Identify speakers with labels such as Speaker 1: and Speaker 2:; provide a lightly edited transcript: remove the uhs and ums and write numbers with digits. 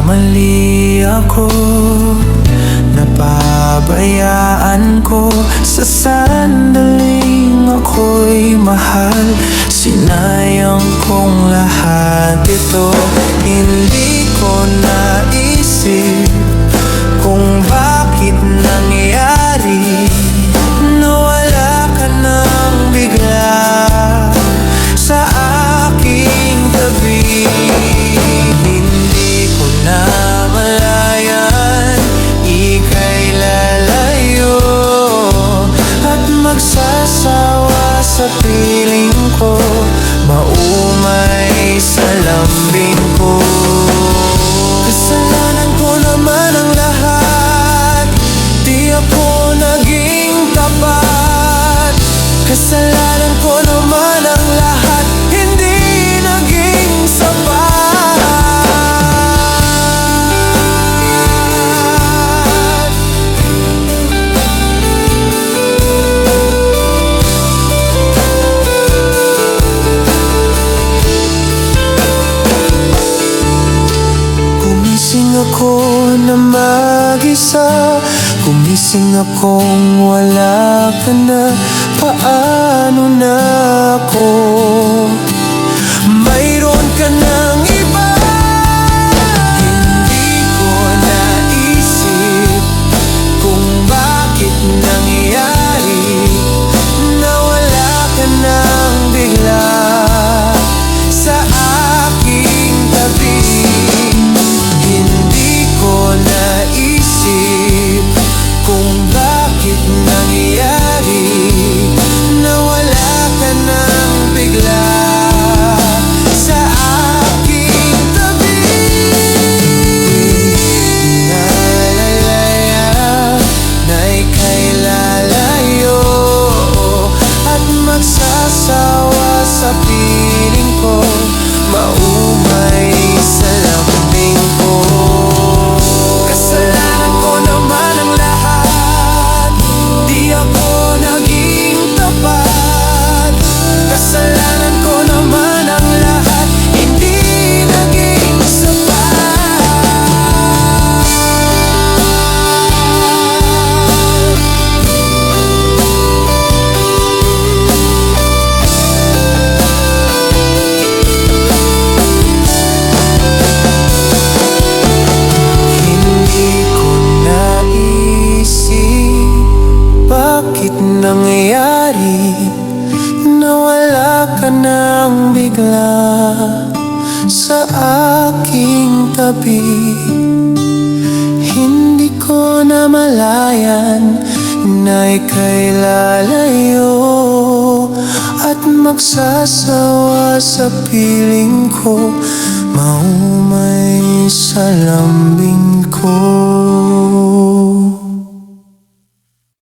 Speaker 1: Mali ako, napabayaan ko sa sandaling ako'y mahal. Sinayang kong lahat ito, hindi ko naisip kung bakit nangyari. Nawala ka nang bigla sa aking tabi. Namalayan, ika'y lalayo at magsasawa sa piling ko, maumay sa lambing ko. Kasalanan ko naman ang lahat, di ako naging tapat. Kasalanan ko naman ang lahat, hindi naging sapat. Ako na mag-isa, gumising akong wala ka na. Paano na ako? Mayroon ka ng iba. Hindi ko naisip kung bakit nangyari. Nawala ka ng bigla sa aking tabi. Naisip kung bakit nangyari. Nawala ka nang bigla sa aking tabi. Nalalaya na ika'y lalayo at magsasawa sa piling ko, maumay sa lambing ko. Kasalanan ko naman ang lahat, di ako naging tapat. Kasalanan ko naman ang lahat, hindi naging sapat. Bakit nangyari? Nawala ka nang bigla sa aking tabi. Hindi ko namalayan na ika'y lalayo at magsasawa sa piling ko, maumay sa lambing ko.